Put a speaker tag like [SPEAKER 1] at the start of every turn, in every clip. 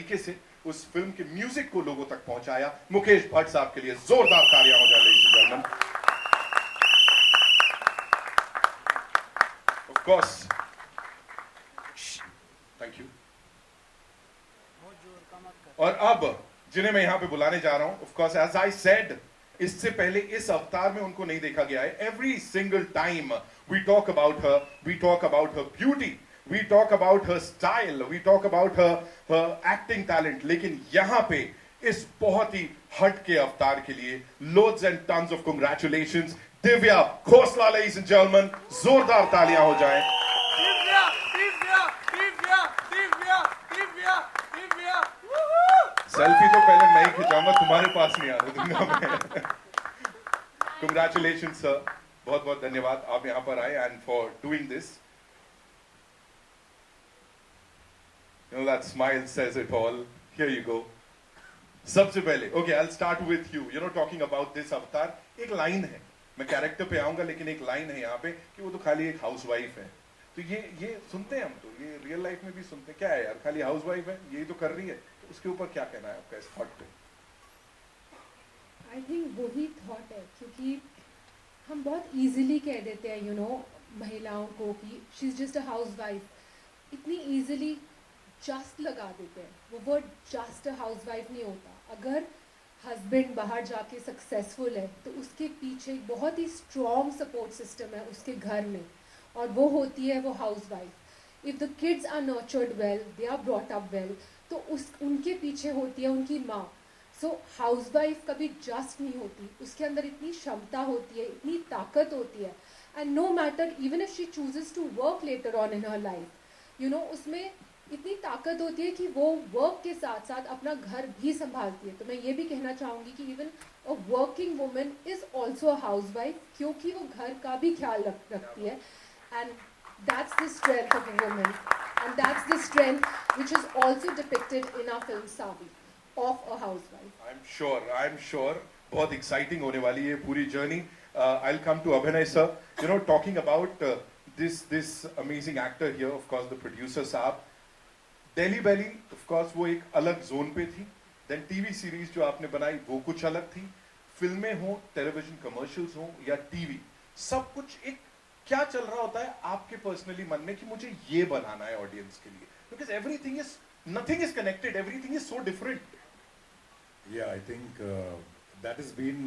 [SPEAKER 1] तरीके से उस फिल्म के म्यूजिक को लोगों तक पहुंचाया। मुकेश भट्ट साहब के लिए जोरदार तालियां हो जाए ladies and gentleman. Of course, thank you. और अब जिन्हें मैं यहां पे बुलाने जा रहा हूं, of course as I said, इससे पहले इस अवतार में उनको नहीं देखा गया है। Every single time we talk about her, we talk about her beauty, we talk about her style, we talk about her acting talent, लेकिन यहां पे इस बहुत ही हट के अवतार के लिए loads and tons of congratulations, Divya Khosla ladies and gentleman, जोरदार तालियां हो जाएं।
[SPEAKER 2] दिव्या दिव्या दिव्या दिव्या दिव्या दिव्या।
[SPEAKER 1] सेल्फी तो पहले मैं ही खिंचाऊंगा, तुम्हारे पास नहीं आने दूंगा मैं। कंग्रेचुलेशन सर, बहुत बहुत धन्यवाद आप यहां पर आए and for doing this. You know that smile says it all. Here you go. सबसे पहले okay, I'll start with you. You know, talking about this avatar, एक लाइन है, मैं कैरेक्टर पे आऊंगा, लेकिन एक लाइन है यहाँ पे कि वो तो खाली एक हाउसवाइफ है। तो ये सुनते हैं हम, तो ये रियल लाइफ में भी सुनते हैं, क्या है यार खाली हाउसवाइफ है, यही तो कर रही है। तो उसके ऊपर क्या कहना है आपका इस थॉट पे?
[SPEAKER 3] आई थिंक वही थॉट है, क्योंकि हम बहुत इजीली कह देते हैं यू नो महिलाओं को कि she is just a house wife, इतनी इजीली जस्ट लगा देते हैं। वो word just a house wife नहीं होता। अगर हस्बैंड बाहर जाके सक्सेसफुल है तो उसके पीछे एक बहुत ही स्ट्रॉन्ग सपोर्ट सिस्टम है उसके घर में, और वो होती है वो housewife. If the kids are nurtured well, they are brought up well, तो उनके पीछे होती है उनकी माँ। सो हाउस वाइफ कभी जस्ट नहीं होती, उसके अंदर इतनी क्षमता होती है, इतनी ताकत होती है। And no matter even if she chooses to work later on in her life, you know उसमें इतनी ताकत होती है कि वो वर्क के साथ साथ अपना घर भी संभालती है। तो मैं ये भी कहना चाहूँगी कि even a working woman is also a housewife, क्योंकि वो घर का भी ख्याल रखती है। And that's the strength of a woman, and that's the strength which is also depicted in our film Savi of a housewife.
[SPEAKER 1] I am sure बहुत exciting होने वाली है पूरी journey. I will come to Abhinay sir. You know, talking about this amazing actor here, of course the producer साहब, Delhi valley of course वो एक अलग zone पे थी। देन टीवी सीरीज जो आपने बनाई वो कुछ अलग थी। फिल्में हो, टेलीविजन कमर्शियल्स हो या टीवी, सब कुछ एक क्या चल रहा होता है आपके पर्सनली मन में कि मुझे ये बनाना है ऑडियंस के लिए? Because everything is, nothing is connected, everything is so different.
[SPEAKER 4] Yeah, I think that has been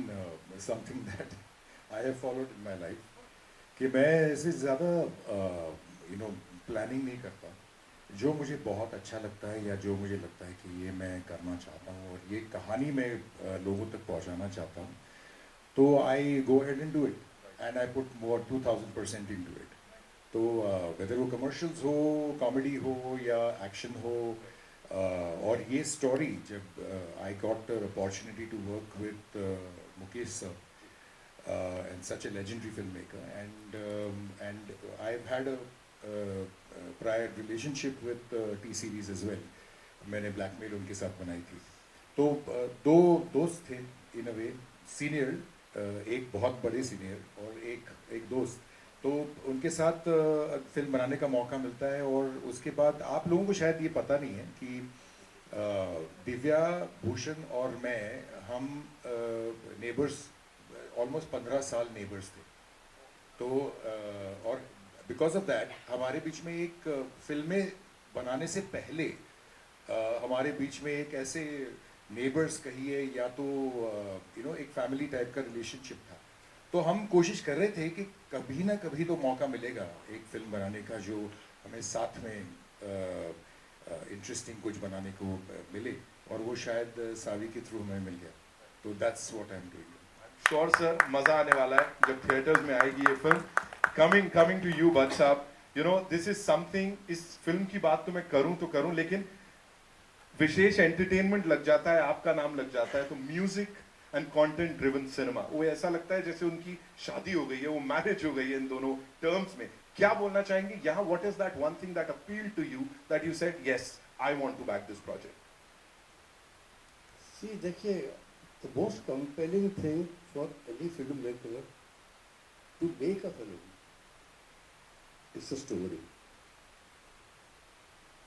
[SPEAKER 4] something that I have followed in my life. कि मैं ऐसे ज़्यादा प्लानिंग नहीं करता। जो मुझे बहुत अच्छा लगता है या जो मुझे लगता है कि ये मैं करना चाहता हूँ और ये कहानी मैं लोगों तक पहुँचाना चाहता हूँ, तो I go ahead and do it and I put more 2000% into it. तो वेदर वो कमर्शियल्स हो, कॉमेडी हो या एक्शन हो, और ये स्टोरी जब I got opportunity to work with Mukesh sir and such a legendary filmmaker, and I've had a prior relationship with T-Series as well. मैंने Blackmail उनके साथ बनाई थी। तो दो दोस्त थे in a way, सीनियर, एक बहुत बड़े सीनियर और एक दोस्त। तो उनके साथ फिल्म बनाने का मौका मिलता है। और उसके बाद आप लोगों को शायद ये पता नहीं है कि दिव्या, भूषण और मैं, हम नेबर्स, ऑलमोस्ट 15 साल नेबर्स थे। तो और बिकॉज ऑफ दैट हमारे बीच में एक फिल्में बनाने से पहले हमारे बीच में एक ऐसे नेबर्स कहिए या तो एक फैमिली टाइप का रिलेशनशिप था। तो हम कोशिश कर रहे थे कि कभी ना कभी तो मौका मिलेगा एक फिल्म बनाने का जो हमें साथ में इंटरेस्टिंग कुछ बनाने को मिले, और वो शायद सावी के थ्रू हमें मिल गया। तो that's what I am doing.
[SPEAKER 1] Sure sir, मजा आने वाला है जब थिएटर्स में आएगी ये फिल्म। Coming to you Bhatt Sahab, you know this is something, इस फिल्म की बात तो मैं करूं तो करूं, लेकिन विशेष एंटरटेनमेंट लग जाता है, आपका नाम लग जाता है, तो music and content driven cinema, वो ऐसा लगता है जैसे उनकी शादी हो गई है, वो मैरिज हो गई है इन दोनों टर्म्स में। क्या बोलना चाहेंगे यहाँ? What is that one thing that appeal to you, that you said yes I want to back this project?
[SPEAKER 5] See देखिए, the most compelling thing for any filmmaker to make a film is a story.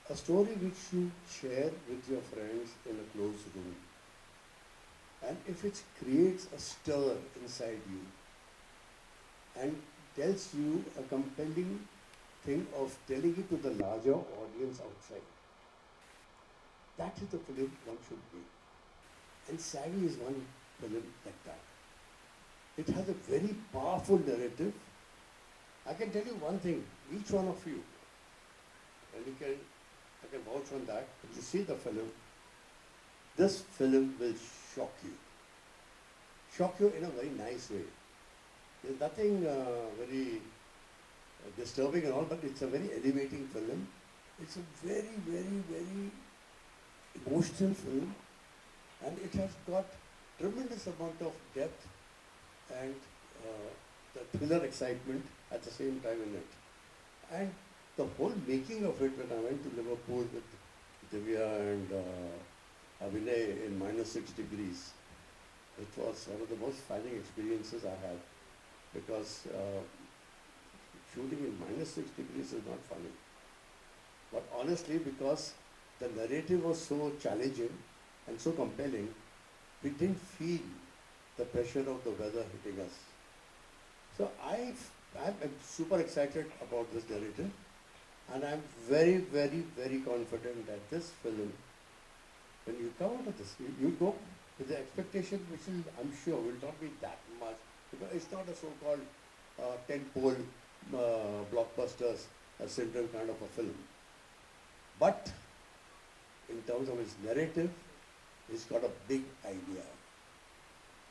[SPEAKER 5] a story which you share with your friends in a closed room. And if it creates a stir inside you and tells you a compelling thing of telling it to the larger audience outside, that is the film one should be. And Savvy is one film like that. It has a very powerful narrative. I can tell you one thing, each one of you, and I can vouch on that, if you see the film, this film will shock you. Shock you in a very nice way. There's nothing very disturbing and all, but it's a very elevating film. It's a very, very, very emotional film, and it has got tremendous amount of depth and the thriller excitement at the same time in it. And the whole making of it, when I went to Liverpool with Divya and Abhinay in -6 degrees, it was one of the most funny experiences I had, because shooting in -6 degrees is not funny. But honestly, because the narrative was so challenging and so compelling, we didn't feel the pressure of the weather hitting us. So I'm super excited about this narrative, and I'm very, very, very confident that this film, when you come out of this, you go with the expectation which will, I'm sure, will not be that much, because it's not a so-called tentpole blockbusters syndrome kind of a film. But in terms of its narrative, it's got a big idea.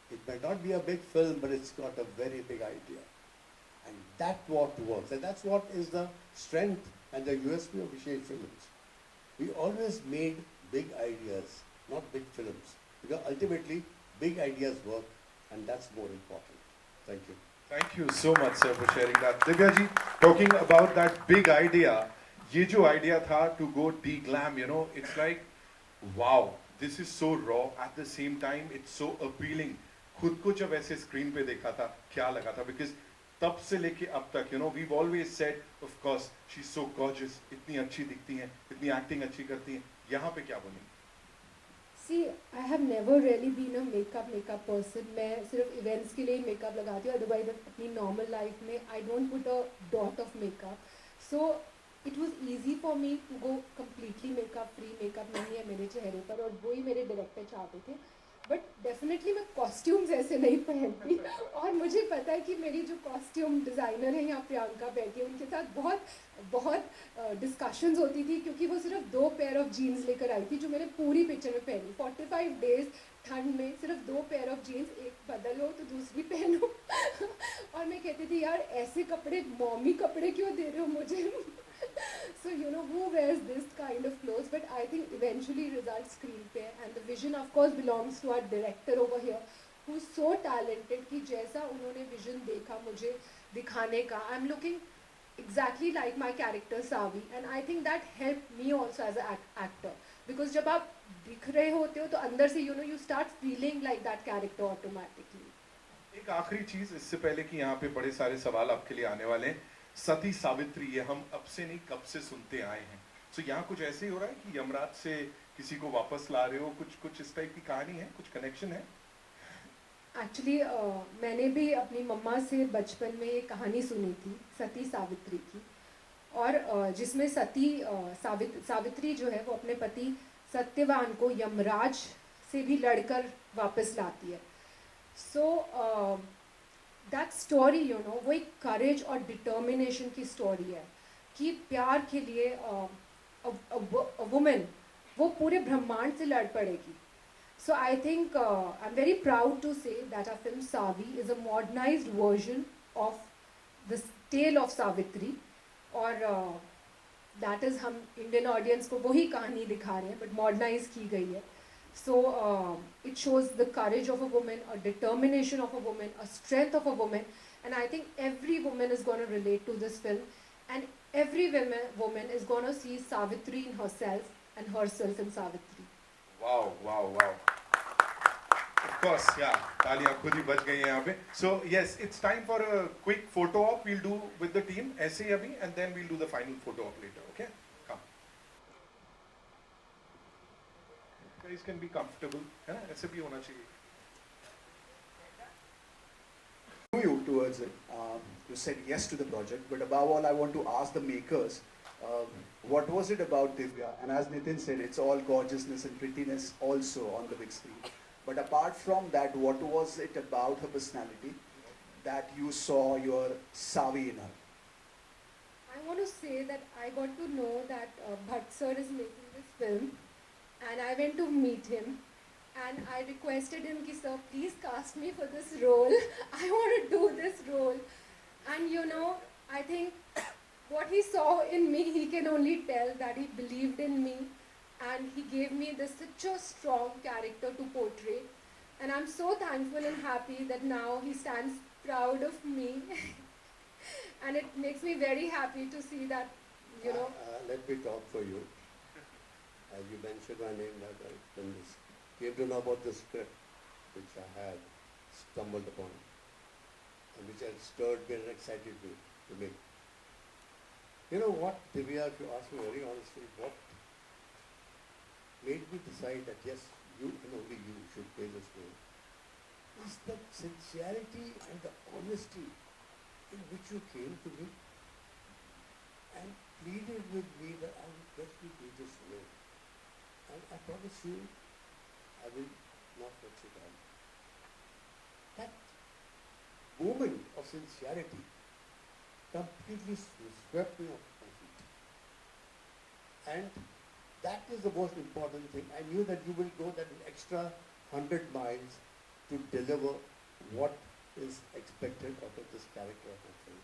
[SPEAKER 5] It may not be a big film, but it's got a very big idea. And that's what works. And that's what is the strength and the USP of Vishesh Films. We always made big ideas, not big films. Because ultimately, big ideas work, and that's more important. Thank you.
[SPEAKER 1] Thank you so much, sir, for sharing that. Divya ji, talking about that big idea, ये जो idea था to go de-glam, you know, it's like, wow, this is so raw. At the same time, it's so appealing. खुद को जब ऐसे screen पे देखा था, क्या लगा था? Because तब से लेके अब तक, you know, we've always said, of course, she's so gorgeous, इतनी अच्छी दिखती हैं, इतनी acting अच्छी करती हैं. यहाँ पे क्या बोलेंगे?
[SPEAKER 3] See, I have never really been a makeup person. मैं सिर्फ events के लिए makeup लगाती हूँ. Otherwise, अपनी normal life में I don't put a dot of makeup. So it was easy for me to go completely makeup free. Makeup नहीं है मेरे चेहरे पर, और वही मेरे director चाहते थे. बट डेफिनेटली मैं कॉस्ट्यूम्स ऐसे नहीं पहनती, और मुझे पता है कि मेरी जो कॉस्ट्यूम डिज़ाइनर है यहाँ प्रियंका बैठी है, उनके साथ बहुत डिस्कशंस होती थी, क्योंकि वो सिर्फ 2 पेयर ऑफ जीन्स लेकर आई थी जो मैंने पूरी पिक्चर में पहनी. 45 डेज ठंड में सिर्फ 2 पेयर ऑफ जीन्स, एक बदलो तो दूसरी पहनो. और मैं कहती थी यार ऐसे कपड़े, मॉमी कपड़े क्यों दे रहे हो मुझे. So you know, who wears this kind of clothes? But I think eventually results screen पे, and the vision of course belongs to our director over here, who's so talented कि जैसा उन्होंने vision देखा मुझे दिखाने का, I'm looking exactly like my character Savi, and I think that helped me also as an actor, because जब आप दिख रहे होते हो तो अंदर से you know you start feeling like that character automatically.
[SPEAKER 1] एक आखिरी चीज इससे पहले कि यहाँ पे बड़े सारे सवाल आपके लिए आने वाले हैं. सती सावित्री, ये हम अब से नहीं कब से सुनते आए हैं. सो यहाँ कुछ ऐसे ही हो रहा है कि यमराज से किसी को वापस ला रहे हो, कुछ इस टाइप की कहानी है, कुछ कनेक्शन है?
[SPEAKER 3] एक्चुअली मैंने भी अपनी मम्मा से बचपन में ये कहानी सुनी थी सती सावित्री की, और जिसमें सती सावित्री जो है वो अपने पति सत्यवान को यमराज से भी लड़कर वापस लाती है. So that story you know, वो एक करेज और डिटर्मिनेशन की स्टोरी है कि प्यार के लिए वुमेन वो पूरे ब्रह्मांड से लड़ पड़ेगी. So I think I'm very proud to say that our film Savi is a modernized version of the tale of Savitri, और that is हम Indian audience को वही कहानी दिखा रहे हैं but modernize की गई है. So it shows the courage of a woman, a determination of a woman, a strength of a woman, and I think every woman is going to relate to this film, and every woman is going to see Savitri in herself and herself in Savitri.
[SPEAKER 1] Wow, wow, wow. Of course, yeah. तालियां खुद ही बज गई हैं यहाँ पे. So yes, it's time for a quick photo op. We'll do with the team ऐसे ही अभी, and then we'll do the final photo op later. Okay? Come. guys can be comfortable, है ना? ऐसे भी होना चाहिए.
[SPEAKER 6] You towards it. You said yes to the project, but above all, I want to ask the makers, what was it about Divya? And as Nitin said, it's all gorgeousness and prettiness also on the big screen. But apart from that, what was it about her personality that you saw your savvy in her?
[SPEAKER 3] I want to say that I got to know that Bhatt sir is making this film, and I went to meet him, and I requested him ki sir, please cast me for this role. I want to do this role. And you know, I think what he saw in me, he can only tell that he believed in me, and he gave me this such a strong character to portray. And I'm so thankful and happy that now he stands proud of me. And it makes me very happy to see that, you know.
[SPEAKER 5] Let me talk for you. As you mentioned my name, that I when this came to know about the script, which I had stumbled upon, and which had stirred me and excited me to make. You know what, Divya, if you ask me very honestly, what made me decide that yes, you and only you should play this role, is the sincerity and the honesty in which you came to me and pleaded with me that I will let you do this role. And I promise you, I will not let you down. That moment of sincerity completely swept me off my feet. And that is the most important thing. I knew that you will go that extra 100 miles to deliver what is expected out of this character of the film.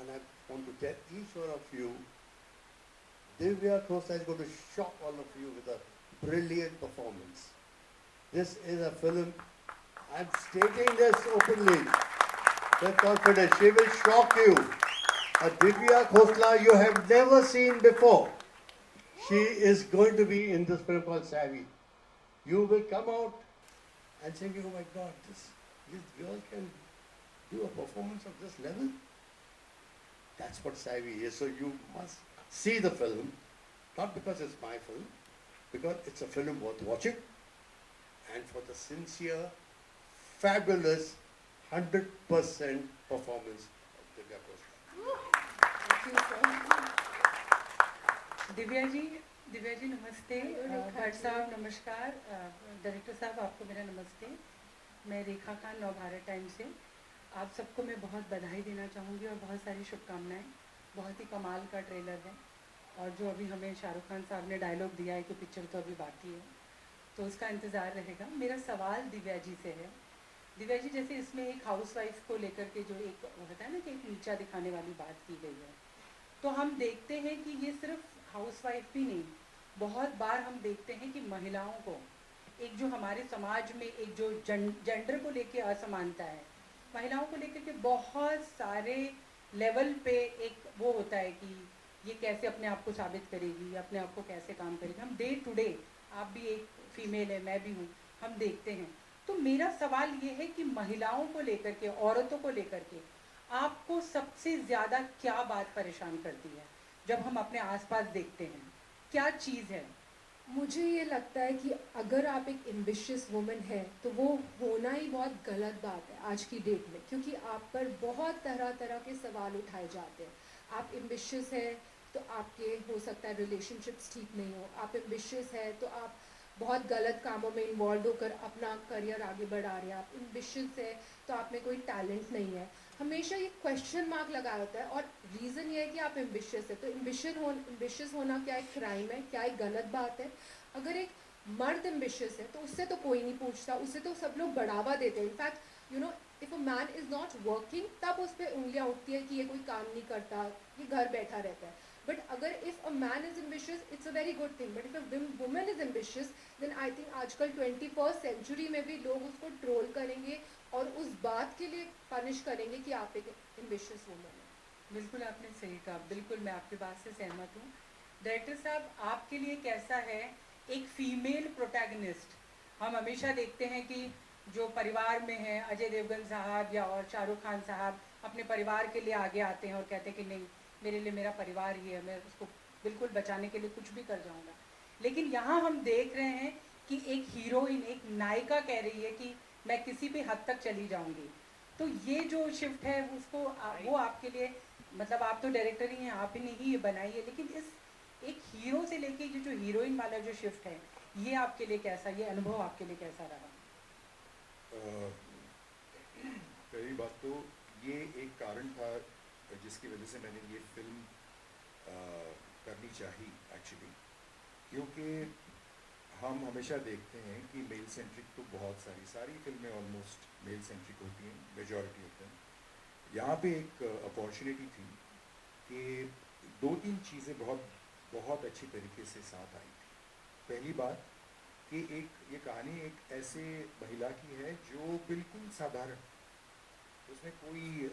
[SPEAKER 5] And I want to tell each one of you, Divya Khosla is going to shock all of you with a brilliant performance. This is a film, I'm stating this openly, with confidence. She will shock you. A Divya Khosla you have never seen before. She is going to be in this film called Savvy. You will come out and say, oh my God, this girl can do a performance of this level. That's what Savvy is. So you must see the film, not because it's my film, because it's a film worth watching, and for the sincere, fabulous, 100% performance of Divya Khosla.
[SPEAKER 3] Thank you, sir.
[SPEAKER 7] Divya ji नमस्ते, भट्ट साहब नमस्कार, director साहब आपको मेरा नमस्ते। मैं रेखा Khan Navbharat time से आप सबको मैं बहुत बधाई देना चाहूँगी और बहुत सारी शुभकामनाएं। बहुत ही कमाल का ट्रेलर है और जो अभी हमें शाहरुख खान साहब ने डायलॉग दिया है कि पिक्चर तो अभी बाकी है, तो उसका इंतज़ार रहेगा। मेरा सवाल दिव्या जी से है। दिव्या जी, जैसे इसमें एक हाउसवाइफ को लेकर के जो एक होता है ना कि एक नीचा दिखाने वाली बात की गई है, तो हम देखते हैं कि ये सिर्फ हाउसवाइफ भी नहीं, बहुत बार हम देखते हैं कि महिलाओं को एक जो हमारे समाज में एक जो जेंडर को लेके असमानता है, महिलाओं को लेकर के बहुत सारे लेवल पे एक वो होता है कि ये कैसे अपने आप को साबित करेगी, अपने आप को कैसे काम करेगी। हम डे टू डे, आप भी एक फीमेल है, मैं भी हूँ, हम देखते हैं। तो मेरा सवाल ये है कि महिलाओं को लेकर के, औरतों को लेकर के आपको सबसे ज़्यादा क्या बात परेशान करती है जब हम अपने आसपास देखते हैं? क्या चीज़ है?
[SPEAKER 3] मुझे ये लगता है कि अगर आप एक एम्बिशियस वुमन है तो वो होना ही बहुत गलत बात है आज की डेट में, क्योंकि आप पर बहुत तरह तरह के सवाल उठाए जाते हैं। आप एम्बिशियस है तो आपके हो सकता है रिलेशनशिप्स ठीक नहीं हो, आप एम्बिशियस है तो आप बहुत गलत कामों में इन्वॉल्व होकर अपना करियर आगे बढ़ा रहे हैं, आप एम्बिशियस है तो आप में कोई टैलेंट नहीं है। हमेशा ये क्वेश्चन मार्क लगा होता है, और रीज़न ये है कि आप एम्बिशियस है। तो एम्बिशियस होना क्या एक क्राइम है, क्या एक गलत बात है? अगर एक मर्द एम्बिशियस है तो उससे तो कोई नहीं पूछता, उससे तो सब लोग बढ़ावा देते हैं। In fact you know, if a man is not working तब उस पर उंगलियाँ उठती है कि ये कोई काम नहीं करता, ये घर बैठा रहता है। बट अगर if a man is ambitious it's a very good thing, but if a woman is ambitious then I think आजकल 21st सेंचुरी में भी लोग उसको ट्रोल करेंगे और उस बात के लिए पनिश करेंगे कि आप एक एम्बिशियस वुमन है।
[SPEAKER 7] बिल्कुल आपने सही कहा, बिल्कुल मैं आपकी बात से सहमत हूँ। डायरेक्टर साहब, आपके लिए कैसा है एक फीमेल प्रोटैगनिस्ट? हम हमेशा देखते हैं कि जो परिवार में है, अजय देवगन साहब या और शाहरुख खान साहब अपने परिवार के लिए आगे आते हैं और कहते हैं कि नहीं, मेरे लिए मेरा परिवार ही है, मैं उसको बिल्कुल बचाने के लिए कुछ भी कर जाऊँगा। लेकिन यहाँ हम देख रहे हैं कि एक हीरोइन, एक नायिका कह रही है कि मैं किसी भी हद तक चली जाऊंगी। तो ये जो शिफ्ट है उसको वो आपके लिए, मतलब आप तो डायरेक्टर ही हैं, आप ही ने ही ये बनाई है, लेकिन इस एक हीरो से लेके ये जो हीरोइन वाला जो शिफ्ट है, ये आपके लिए कैसा, ये अनुभव आपके लिए कैसा रहा?
[SPEAKER 4] पहली बात तो ये एक कारण था जिसकी वजह से मैंने ये फिल्म करनी चाहिए एक्चुअली, क्योंकि हम हमेशा देखते हैं कि मेल सेंट्रिक तो बहुत सारी फिल्में ऑलमोस्ट मेल सेंट्रिक होती हैं, मेजॉरिटी होते हैं। यहाँ पे एक अपॉर्चुनिटी थी कि दो तीन चीज़ें बहुत अच्छी तरीके से साथ आई थी। पहली बात कि ये कहानी एक ऐसे महिला की है जो बिल्कुल साधारण, उसमें कोई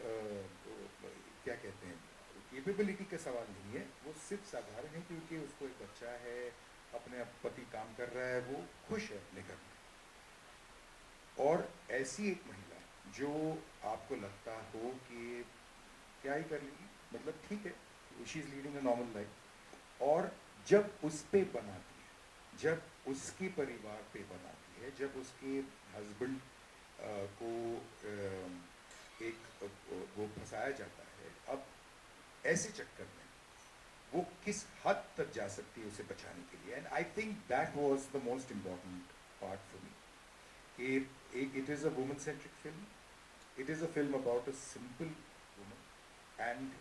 [SPEAKER 4] क्या कहते हैं, कैपेबिलिटी का सवाल नहीं है, वो सिर्फ साधारण है क्योंकि उसको एक बच्चा है, अपने पति काम कर रहा है, वो खुश है अपने घर में। और ऐसी एक महिला जो आपको लगता हो कि क्या ही कर लेगी, मतलब ठीक है, she is leading a normal life, और जब उस पे बनाती है, जब उसके परिवार पे बनाती है, जब उसके हस्बैंड को वो फंसाया जाता है, अब ऐसे चक्कर में वो किस हद तक जा सकती है उसे बचाने के लिए। And I think that was the most important part for me कि it is a woman centric film, it is a film about a simple woman, and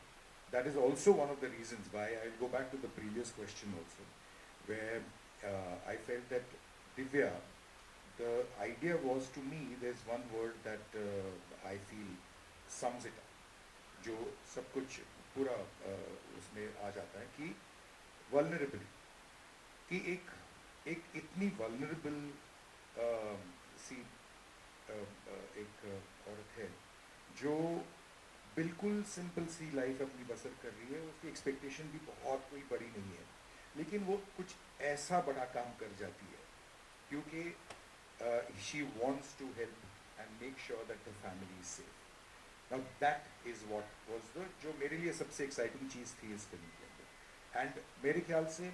[SPEAKER 4] that is also one of the reasons why I'll go back to the previous question also, where I felt that Divya, the idea was, to me, there's one word that I feel sums it up, जो सब कुछ पूरा उसमें आ जाता है, कि vulnerability, कि एक इतनी vulnerable सी एक औरत है जो बिल्कुल सिंपल सी लाइफ अपनी बसर कर रही है, उसकी एक्सपेक्टेशन भी बहुत कोई बड़ी नहीं है, लेकिन वो कुछ ऐसा बड़ा काम कर जाती है क्योंकि she wants to help and make sure that the family is safe. Now that is what was the, जो मेरे लिए सबसे एक्साइटिंग चीज़ थी इस फिल्म के अंदर। एंड मेरे ख्याल से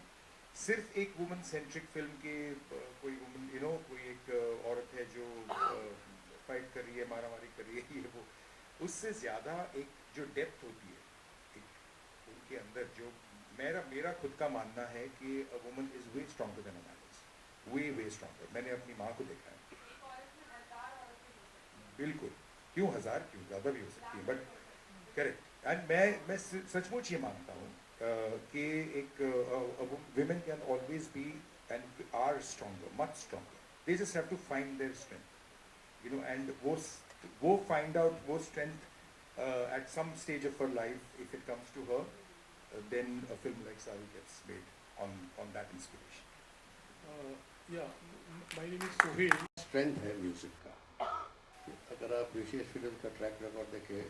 [SPEAKER 4] सिर्फ एक वुमन सेंट्रिक फिल्म के कोई वुमन, कोई एक औरत है जो फाइट कर रही है, मारामारी कर रही है, ये वो, उससे ज़्यादा एक जो डेप्थ होती है एक उनके अंदर, जो मेरा खुद का मानना है कि अ woman is way stronger than a man is, way stronger. मैंने अपनी माँ को देखा है। बिल्कुल, क्यों हज़ार, क्यों ज़्यादा भी हो सकती है, बट करेक्ट। एंड मैं सचमुच ये मानता हूँ कि एक women can always be and are stronger, much stronger, they just have to find their strength, and वो फाइंड आउट वो strength at some stage of her life. If it comes to her, then a film like Saru gets made on that inspiration.
[SPEAKER 2] Yeah, my name is Sohail.
[SPEAKER 5] Strength है music का। अगर आप विशेष film का track record देखें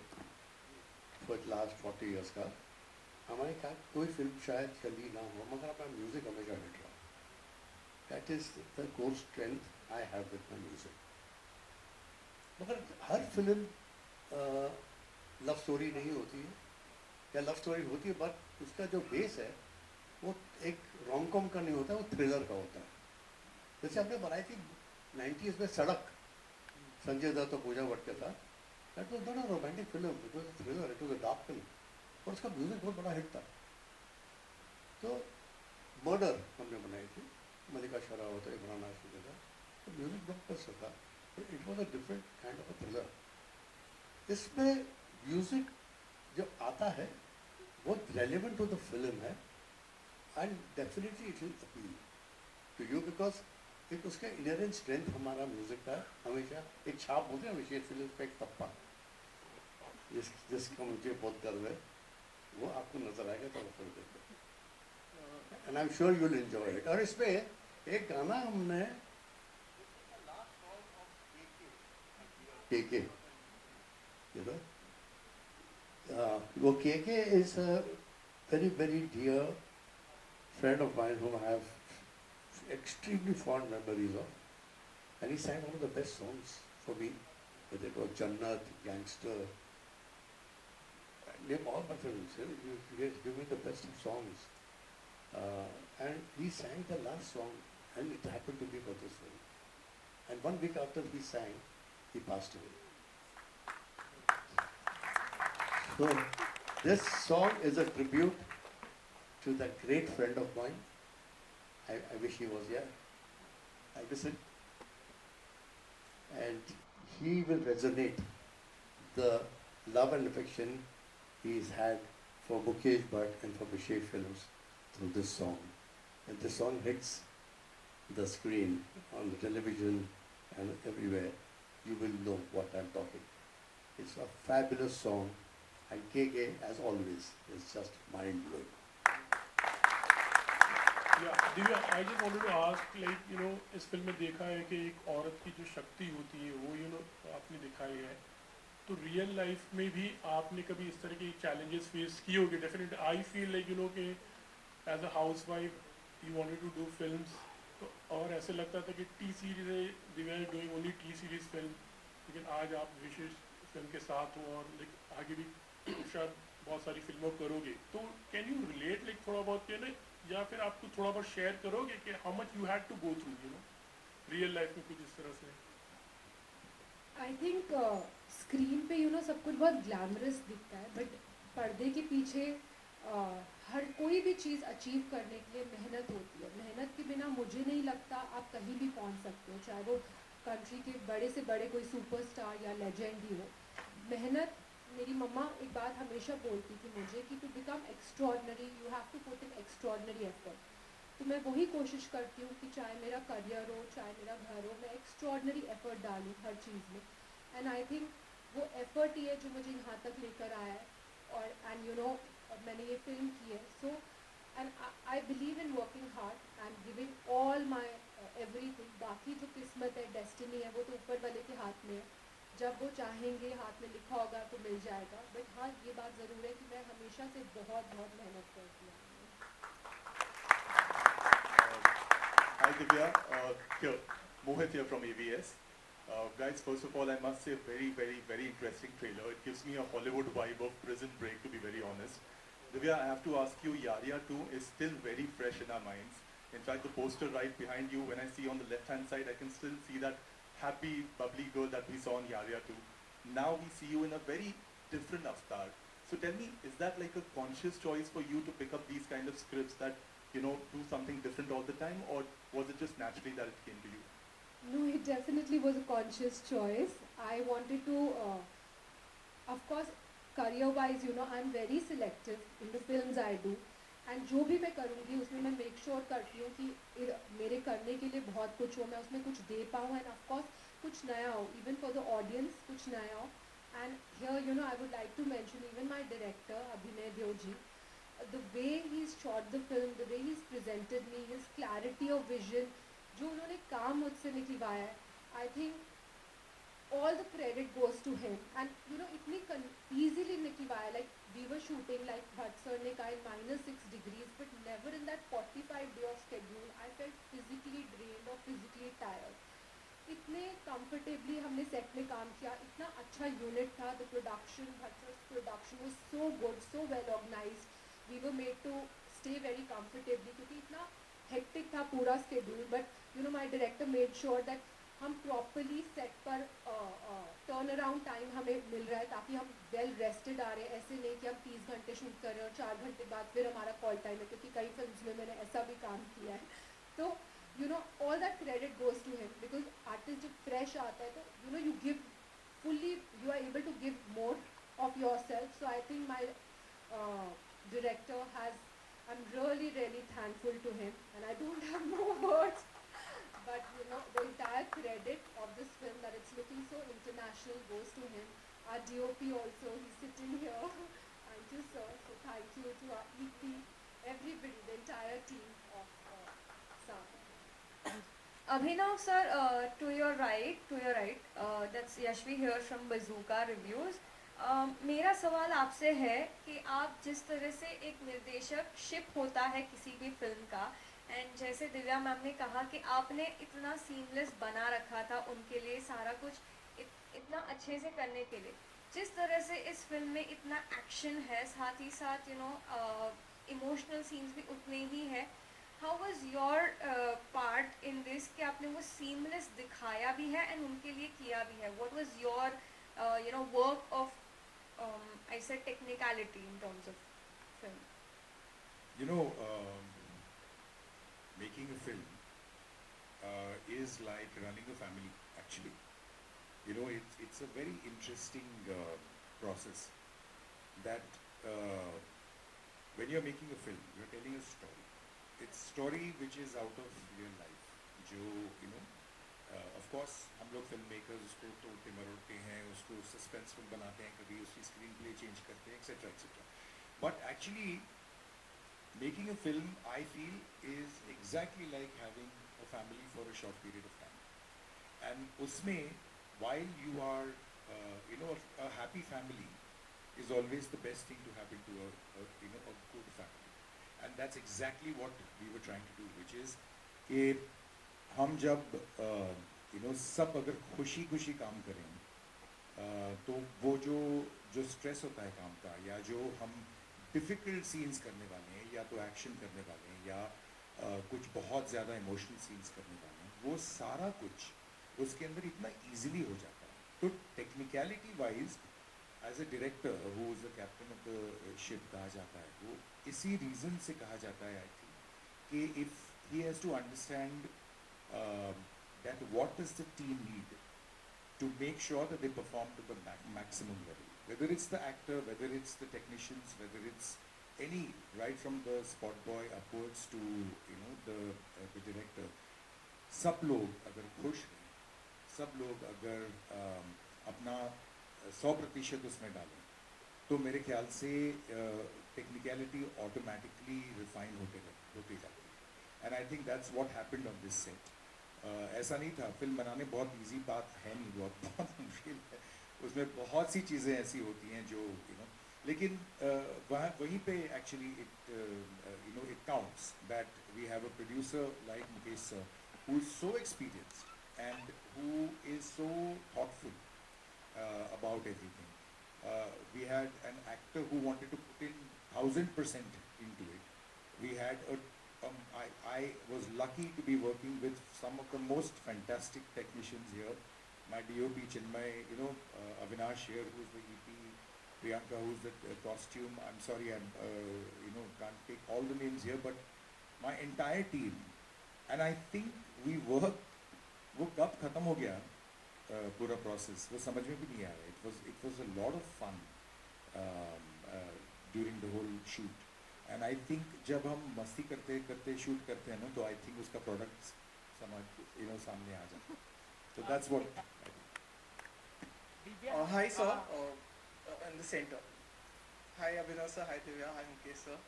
[SPEAKER 5] for last 40 years का, हमारे क्या कोई फिल्म शायद चली ना हो मगर अपना म्यूजिक हमेशा हिट रहा। That is the core strength I have with my music. मगर हर फिल्म लव स्टोरी नहीं होती है, या लव स्टोरी होती है बट उसका जो बेस है वो एक रोम कॉम का नहीं होता है, वो थ्रिलर का होता है। जैसे आपने बनाई थी 90s में सड़क, संजय दत्त और पूजा भट्ट के साथ, that was not a romantic film, it was a thriller, it was a dark film, और उसका म्यूजिक बहुत बड़ा हिट था। तो मर्डर हमने बनाई थी, मलिका शेरावत, इमरान हाशमी के साथ, तो म्यूजिक बहुत पसंद था, it was a different kind of a thriller. इसमें म्यूजिक जो आता है वो रेलिवेंट टू द फिल्म है, and definitely it will appeal to you because एक उसका इनहेरेंट स्ट्रेंथ हमारा म्यूजिक का हमेशा एक छाप होती है विशेष फिल्म का, एक टप्पा जिसका मुझे बहुत गर्व है, वो आपको नजर आएगा तो फिल्म देखो, and I am sure you will enjoy it. और इसमें एक गाना हमने के you know, वो KK is a very, very dear friend of mine whom I have extremely fond memories of. And he sang one of the best songs for me, whether it was Jannat, Gangster. Name all my films, you give me the best of songs. And he sang the last song, and it happened to be for this film. And 1 week after he sang, he passed away. So this song is a tribute to that great friend of mine. I wish he was here. I miss him. And he will resonate the love and affection he's had for Mukesh Bhatt and for Vishay Films through this song. And the song hits the screen on the television and everywhere, you will know what I'm talking. It's a fabulous song, and KK, as always, is just mind-blowing.
[SPEAKER 2] Yeah, Divya, I just wanted to ask, like, you know, इस film में देखा है कि एक औरत की जो शक्ति होती है वो, you know, आपने दिखाई है, तो रियल लाइफ में भी आपने कभी इस तरह के challenges face किए होंगे? Definitely, I feel like, you know, कि as a housewife, you wanted to do films, तो और ऐसे लगता था कि टी सीरीज है, Divya is doing only T series film, लेकिन आज आप विशेष फिल्म के साथ हो और लाइक आगे भी शायद बहुत सारी फिल्मों करोगे, तो कैन यू रिलेट लाइक थोड़ा बहुत के ना, या फिर आप कुछ थोड़ा बहुत शेयर करोगे कि how much you had to go through, you know, real life में कुछ इस तरह से?
[SPEAKER 3] आई थिंक स्क्रीन पे यू नो सब कुछ बहुत ग्लैमरस दिखता है, बट पर्दे के पीछे हर कोई भी चीज़ अचीव करने के लिए मेहनत होती है. मेहनत के बिना मुझे नहीं लगता आप कहीं भी पहुंच सकते हो, चाहे वो कंट्री के बड़े से बड़े कोई सुपरस्टार या लेजेंड ही हो. मेहनत, मेरी मम्मा एक बात हमेशा बोलती थी मुझे कि to become extraordinary you have to put in extraordinary effort. तो मैं वही कोशिश करती हूँ कि चाहे मेरा करियर हो, चाहे मेरा घर हो, मैं एक्स्ट्रॉर्डनरी एफर्ट डालूँ हर चीज़ में. एंड आई थिंक वो एफर्ट ही है जो मुझे यहाँ तक लेकर आया है. और एंड यू नो मैंने ये फिल्म की है, so and I believe in working hard and giving all my everything. बाकी जो किस्मत है, डेस्टिनी है, वो तो ऊपर वाले के हाथ में है. जब वो चाहेंगे, हाथ में लिखा होगा तो मिल जाएगा. बट हाँ, ये बात ज़रूर है कि मैं हमेशा से बहुत बहुत मेहनत करती हूँ.
[SPEAKER 8] Hi Divya, here, Mohit here from AVS. Guys, first of all, I must say, very interesting trailer. It gives me a Hollywood vibe of Prison Break, to be very honest. Divya, I have to ask you, Yaria 2 is still very fresh in our minds. In fact, the poster right behind you, when I see on the left-hand side, I can still see that happy, bubbly girl that we saw in Yaria 2. Now we see you in a very different avatar. So tell me, is that like a conscious choice for you to pick up these kind of scripts that, you know, do something different all the time, or was it just naturally that it came to you?
[SPEAKER 3] No, it definitely was a conscious choice. I wanted to, of course, career-wise, you know, I'm very selective in the films I do. And जो भी मैं करूँगी उसमें मैं make sure करती हूँ कि मेरे करने के लिए बहुत कुछ हो, मैं उसमें कुछ दे पाऊँ, एंड ऑफ कोर्स कुछ नया हो, इवन फॉर द ऑडियंस कुछ नया हो. And here you know I would like to mention even my director Abhinay Dev ji, the way he's shot the film, the way he's presented me, his clarity of vision, जो उन्होंने काम मुझसे निकलवाया है, I think all the credit goes to him. And you know इतनी easily निकलवाया, like we were shooting like Bhatt sir ने कहा in -6 degrees, but never in that 45 day of schedule I felt physically drained or physically tired. इतने comfortably हमने set में काम किया, इतना अच्छा unit था. The production, Bhatt sir's production was so good, so well organized. We were made to stay very comfortably क्योंकि इतना hectic था पूरा schedule. But you know my director made sure that हम properly set पर turn around time हमें मिल रहा है, ताकि हम well rested आ रहे हैं. ऐसे नहीं कि हम 30 घंटे शूट कर रहे हैं और 4 घंटे बाद फिर हमारा call time है, क्योंकि कई फिल्म्स में मैंने ऐसा भी काम किया है. तो you know all that credit goes to him, because artist जब fresh आता है तो you know you give fully, you are able to give more of yourself. So I think my director has, I'm really thankful to him, and I don't have more words. But you know the entire credit of this film that it's looking so international goes to him. Our DOP also, he's sitting here. Thank you sir. So thank you to our EP, everybody, the entire team of Sound.
[SPEAKER 9] Abhinav sir, to your right, that's Yashvi here from Bazooka Reviews. मेरा सवाल आपसे है कि आप जिस तरह से एक निर्देशक शिप होता है किसी भी फिल्म का, एंड जैसे दिव्या मैम ने कहा कि आपने इतना सीमलेस बना रखा था उनके लिए सारा कुछ इतना अच्छे से करने के लिए, जिस तरह से इस फिल्म में इतना एक्शन है, साथ ही साथ यू नो इमोशनल सीन्स भी उतने ही है. How was your part in this कि आपने वो सीमलेस दिखाया भी है एंड उनके लिए किया भी है. What was your work of I said technicality in terms of film.
[SPEAKER 4] You know, making a film is like running a family, actually. You know, it's a very interesting process that when you're making a film, you're telling a story. It's story which is out of real life. जो you know, of course हम लोग film makers उसको तोड़ते मरोड़ते हैं, उसको suspenseful बनाते हैं, कभी उसकी स्क्रीन प्ले चेंज करते हैं, etcetera etcetera. But actually, making a film, I feel, is exactly like having a family for a short period of time. And usme, while you are, a happy family is always the best thing to happen to a good family. And that's exactly what we were trying to do, which is कि हम जब सब अगर खुशी खुशी काम करें तो वो जो स्ट्रेस होता है काम का, या जो हम डिफ़िकल्ट सीन्स करने वाले हैं, या तो एक्शन करने वाले हैं, या कुछ बहुत ज़्यादा इमोशनल सीन्स करने वाले हैं, वो सारा कुछ उसके अंदर इतना ईजिली हो जाता है. तो technicality wise as a director who is the captain of the ship कहा जाता है, वो इसी रीज़न से कहा जाता है आई थिंक कि if he has to understand that what does the team need to make sure that they perform to the maximum level. Whether it's the actor, whether it's the technicians, whether it's any, right from the spot boy upwards to the director. सब लोग अगर खुश हैं, सब लोग अगर अपना 100% उसमें डालें, तो मेरे ख्याल से टेक्निकलिटी ऑटोमेटिकली रिफाइन होती जाती है. And I think that's what happened on this set. ऐसा नहीं था, फिल्म बनाने बहुत इजी बात है नहीं, बहुत मुश्किल है. उसमें बहुत सी चीज़ें ऐसी होती हैं जो लेकिन वहीं पे actually it counts that we have a producer like Mukesh sir who is so experienced and who is so thoughtful about everything. We had an actor who wanted to put in 1000% into it. We had I was lucky to be working with some of the most fantastic technicians here. My DOP Chinmay, Avinash here, who's the EP, Priyanka, who's the costume. I'm sorry, can't take all the names here, but my entire team. And I think we worked. वो कब खत्म हो गया पूरा process, वो समझ में भी नहीं आया. It was a lot of fun during the whole shoot. And I think जब हम मस्ती करते करते शूट करते हैं ना, तो I think उसका प्रोडक्ट सामने आ जाता है. So that's what I think.
[SPEAKER 10] Hi sir, in the center. Hi Abhinav sir, hi Divya, hi Mukesh sir.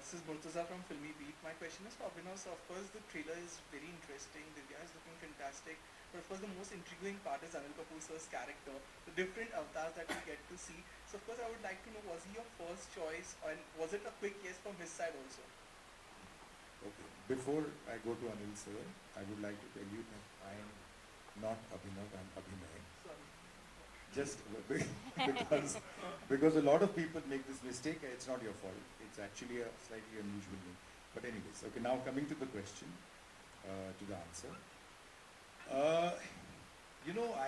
[SPEAKER 10] This is Murtaza from Filmy Beat. My question is for Abhinav sir. Of course, the trailer is very interesting. Divya is looking fantastic. But of course, the most intriguing part is Anil Kapoor sir's character, the different avatars that we get to see. So of course, I would like to know, was he your first choice, and was it a quick yes from his side also?
[SPEAKER 4] Okay. Before I go to Anil sir, I would like to tell you that I am not Abhinav, I am Abhinay.
[SPEAKER 10] Sorry.
[SPEAKER 4] Just because a lot of people make this mistake. It's not your fault. It's actually a slightly unusual name. But anyways, okay. Now coming to the question, to the answer.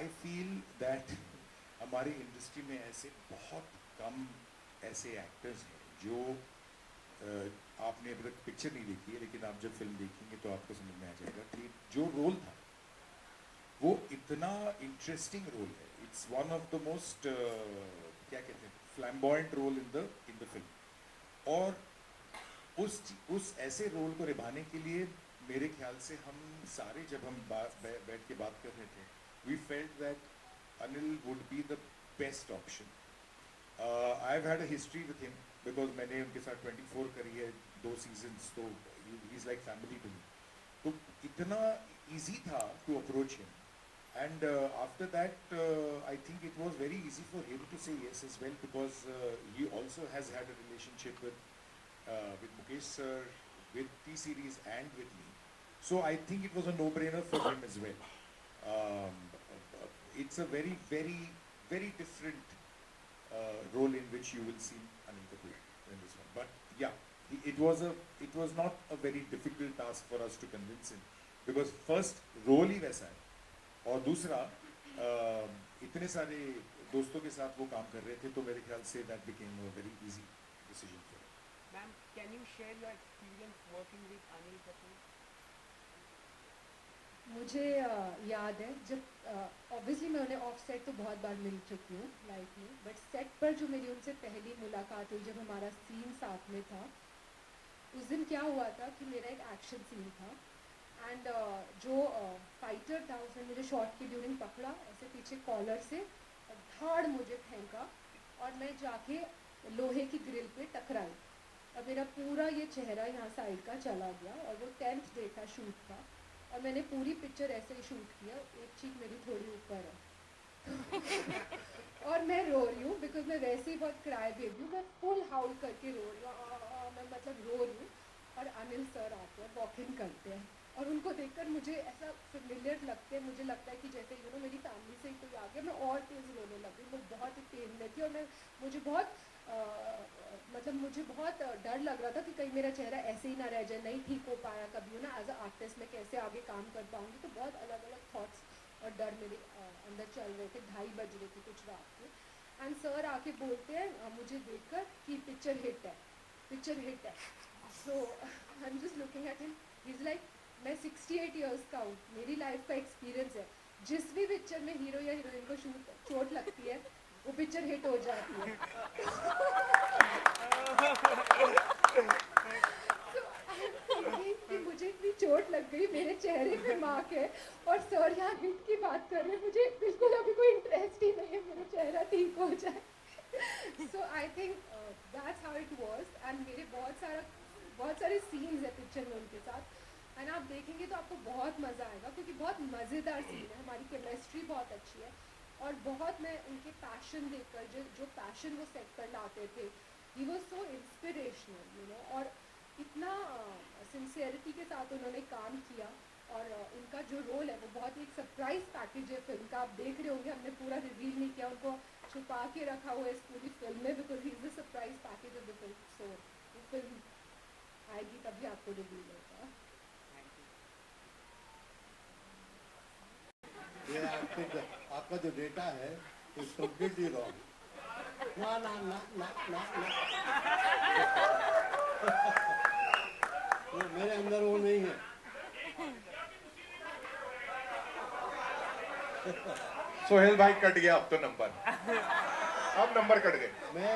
[SPEAKER 4] I feel that हमारी industry में ऐसे बहुत कम ऐसे actors हैं जो आपने अभी तक पिक्चर नहीं देखी है, लेकिन आप जब फिल्म देखेंगे तो आपको समझ में आ जाएगा कि जो रोल था वो इतना इंटरेस्टिंग रोल है. It's one of the most क्या कहते हैं, flamboyant role in the film. और उस ऐसे रोल को निभाने के लिए मेरे ख्याल से हम सारे जब हम बैठ के बात कर रहे थे, we felt that Anil would be the best option. I've had a history with him because मैंने उनके साथ 24 करी है, 2 seasons, तो he's like family to me. तो इतना easy था to approach him. And after that, I think it was very easy for him to say yes as well, because he also has had a relationship with Mukesh sir, with T-Series and with me. So I think it was a no-brainer for him as well. It's a very, very, very different role in which you will see Anil Kapoor in this one. But yeah, he it was not a very difficult task for us to convince him, because first role ही वैसा है, और दूसरा इतने सारे दोस्तों के साथ वो काम कर रहे थे, तो मेरे ख्याल से that became a very easy decision for him.
[SPEAKER 11] Ma'am, can you share your experience working with Anil Kapoor?
[SPEAKER 3] मुझे याद है जब ऑब्वियसली मैं उन्हें ऑफ सेट तो बहुत बार मिल चुकी हूँ लाइफ में, बट सेट पर जो मेरी उनसे पहली मुलाकात हुई जब हमारा सीन साथ में था, उस दिन क्या हुआ था कि मेरा एक एक्शन सीन था, एंड जो फाइटर था उसने मुझे शॉट की ड्यूरिंग पकड़ा, ऐसे पीछे कॉलर से धाड़ मुझे फेंका और मैं जाके लोहे की ग्रिल पे टकराई और मेरा पूरा ये चेहरा यहाँ साइड का चला गया, और वो 10th डे था शूट का, और मैंने पूरी पिक्चर ऐसे ही शूट किया, एक चीक मेरी थोड़ी ऊपर है और मैं रो रही हूँ बिकॉज मैं वैसे ही बहुत क्राई बेबी हूँ, मैं फुल हाउल करके रो रही हूँ, मैं मतलब रो रही हूँ, और अनिल सर आते हैं, वॉक इन करते हैं, और उनको देखकर मुझे ऐसा फेमिलियर लगते हैं, मुझे लगता है कि जैसे मेरी फैमिली से ही कोई आ गया, मैं और तेज़ रोने लग गई, मैं बहुत ही पेन में थी, और मुझे बहुत मतलब मुझे बहुत डर लग रहा था कि कहीं मेरा चेहरा ऐसे ही ना रह जाए, नहीं ठीक हो पाया कभी ना एज अ आर्टिस्ट मैं कैसे आगे काम कर पाऊँगी, तो बहुत अलग अलग थॉट्स और डर मेरे अंदर चल रहे थे, 2:30 बज रहे थे कुछ रात को, एंड सर आके बोलते हैं मुझे देखकर कि पिक्चर हिट है, पिक्चर हिट है, so I am just looking at him, he is like मैं 68 ईयर्स का हूँ, मेरी लाइफ का एक्सपीरियंस है, जिस भी पिक्चर में हीरो या हीरोइन को चोट लगती है वो पिक्चर हिट हो जाती है कि मुझे इतनी चोट लग गई, मेरे चेहरे पे मार्क है, और सर यहाँ हिट की बात कर रहे हैं, मुझे बिल्कुल अभी कोई इंटरेस्ट ही नहीं है मेरा चेहरा ठीक हो जाए, so I think that's how it was, and मेरे बहुत सारे सीन्स है पिक्चर में उनके साथ, एंड आप देखेंगे तो आपको बहुत मज़ा आएगा क्योंकि बहुत मज़ेदार सीन है, हमारी केमिस्ट्री बहुत अच्छी है, और बहुत मैं उनके पैशन देखकर जो पैशन वो सेट पर लाते थे, ही वॉज सो इंस्पिरेशनल और इतना सिंसियरिटी के साथ उन्होंने काम किया, और उनका जो रोल है वो बहुत ही एक सरप्राइज पैकेज है फिल्म का, आप देख रहे होंगे हमने पूरा रिवील नहीं किया, उनको छुपा के रखा हुआ है इस पूरी फिल्म में because he is the surprise package of the film, so वो फिल्म आएगी तभी आपको रिवील होगा।
[SPEAKER 5] ये आपका जो डेटा है इज कम्प्लीटली रॉन्ग, ना ना ना ना ना ना वो मेरे अंदर वो नहीं है।
[SPEAKER 1] सोहेल भाई कट गया अब तो नंबर अब नंबर कट गए।
[SPEAKER 5] मैं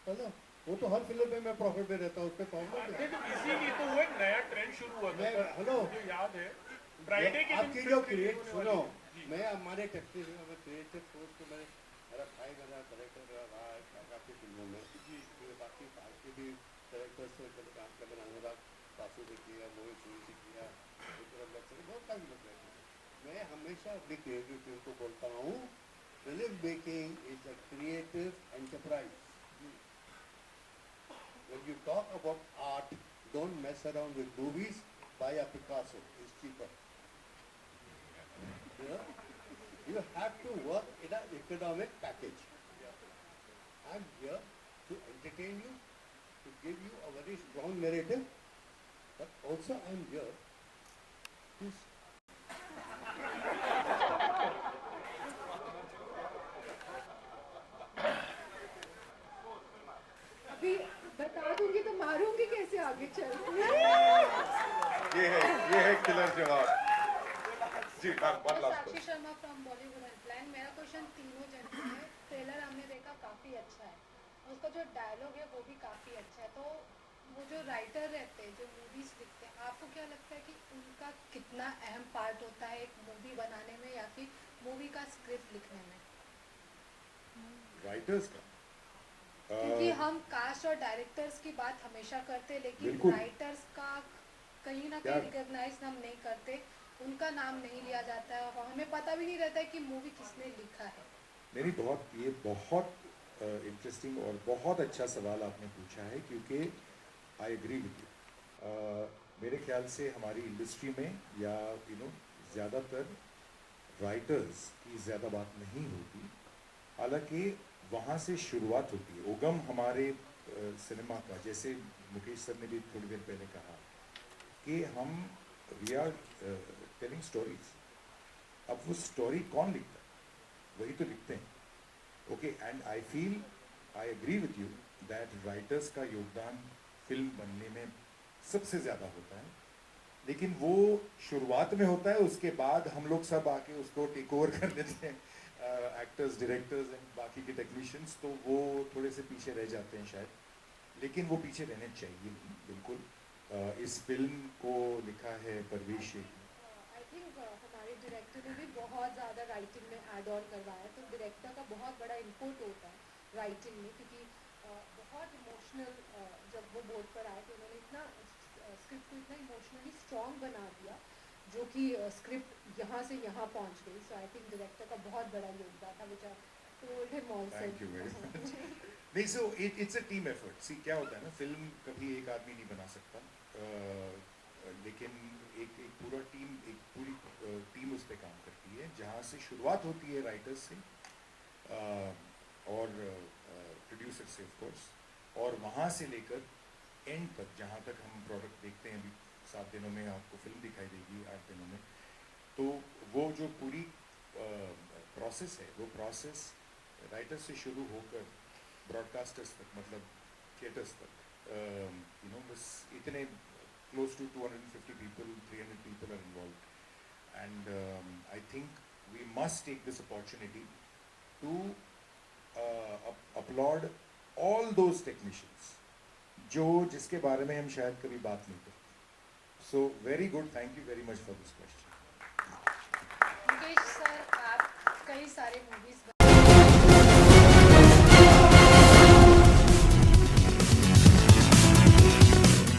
[SPEAKER 5] हेलो, वो तो हर फिल्म में मैं प्रॉफिट में रहता हूँ, उसमें प्रॉब्लम है।
[SPEAKER 2] इसीलिए तो वो एक नया ट्रेंड शुरू हुआ था,
[SPEAKER 5] हेलो,
[SPEAKER 2] मुझे याद है फ्राइडे के
[SPEAKER 5] आपकी जो क्रिएट सुनो, मैं हमारे टेक्निकल में क्रिएटिव फोर्स को मेरा भाई मेरा डायरेक्टर रहा है काफ़ी फिल्मों में, बाकी बाकी भी डायरेक्टर्स से मैंने काम किया, मैंने अनुराग बासु से किया, मोहित सूरी से किया, बहुत सारे लोग रहते हैं। मैं हमेशा अपनी क्रिएटिव टीम को बोलता हूँ, film making is a creative enterprise. When you talk about art, don't mess around with movies. Buy a Picasso; it's cheaper. You know, you have to work in an economic package. I'm here to entertain you, to give you a very strong narrative, but also I'm here to
[SPEAKER 3] अभी बता दूंगी तो मारूंगी कैसे आगे चल
[SPEAKER 1] ये है किलर जवाब जी। One last
[SPEAKER 7] Sakshi Sharma from Bollywood helpline. मेरा क्वेश्चन तीनों जन से है। ट्रेलर हमने देखा काफ़ी अच्छा है, उसका जो डायलॉग है वो भी काफ़ी अच्छा है, तो वो जो राइटर रहते हैं जो मूवीज़ लिखते हैं, आपको क्या लगता है कि उनका कितना अहम पार्ट होता है एक मूवी बनाने में या फिर मूवी का स्क्रिप्ट लिखने में?
[SPEAKER 4] राइटर्स का
[SPEAKER 7] क्योंकि हम कास्ट और डायरेक्टर्स की बात हमेशा करते हैं, लेकिन
[SPEAKER 4] बिल्कुल।
[SPEAKER 7] राइटर्स का कहीं ना कहीं रिकॉग्नाइज हम नहीं करते, उनका नाम नहीं लिया जाता है और हमें पता भी नहीं रहता है कि मूवी किसने लिखा है।
[SPEAKER 4] मेरी बहुत इंटरेस्टिंग और बहुत अच्छा सवाल आपने पूछा है, क्योंकि आई एग्री विद यू। मेरे ख्याल से हमारी इंडस्ट्री में या ज़्यादातर राइटर्स की ज़्यादा बात नहीं होती, हालांकि वहाँ से शुरुआत होती है। उगम हमारे सिनेमा का, जैसे मुकेश सर ने भी थोड़ी देर पहले कहा कि हम वी आर टेलिंग स्टोरीज। अब वो स्टोरी कौन लिखता है? वही तो लिखते हैं। Okay, and I feel, I agree with you that writers का योगदान फिल्म बनने में सबसे ज़्यादा होता है, लेकिन वो शुरुआत में होता है, उसके बाद हम लोग सब आके उसको टेक ओवर कर लेते हैं, एक्टर्स, डायरेक्टर्स एंड बाकी के टेक्नीशियंस, तो वो थोड़े से पीछे रह जाते हैं शायद, लेकिन वो पीछे रहने चाहिए बिल्कुल। इस फिल्म को लिखा है परवेश शेख।
[SPEAKER 3] आई थिंक हमारे डायरेक्टर ने भी बहुत ज़्यादा राइटिंग में ऐड ऑन करवाया है, तो डायरेक्टर का बहुत बड़ा इनपुट होता है राइटिंग में, क्योंकि बहुत इमोशनल, जब वो बोर्ड पर आए तो उन्होंने इतना स्क्रिप्ट को इतना इमोशनली स्ट्रॉन्ग बना दिया, जो कि स्क्रिप्ट यहाँ से यहाँ पहुँच गई। सो आई थिंक डायरेक्टर का बहुत बड़ा योगदान था, which I told him also.
[SPEAKER 4] Thank you very much. नहीं, so it's a team effort. See क्या होता है ना, फिल्म कभी एक आदमी नहीं बना सकता, लेकिन एक पूरा टीम, एक पूरी टीम उस पर काम करती है, जहाँ से शुरुआत होती है राइटर्स से और प्रोड्यूसर से ऑफ कोर्स, और वहाँ से लेकर एंड तक, जहाँ तक हम प्रोडक्ट देखते हैं। अभी 7 दिनों में आपको फिल्म दिखाई देगी, 8 दिनों में, तो वो जो पूरी प्रोसेस है, वो प्रोसेस राइटर्स से शुरू होकर ब्रॉडकास्टर्स तक, मतलब थिएटर्स तक, यू नो, बस इतने close to 250 people, 300 people are involved, and I think we must take this opportunity to applaud all those technicians जिसके बारे में हम शायद कभी बात नहीं करते। So very good, thank you very much for this question.
[SPEAKER 3] Mukesh sir, आप कई सारे मूवीज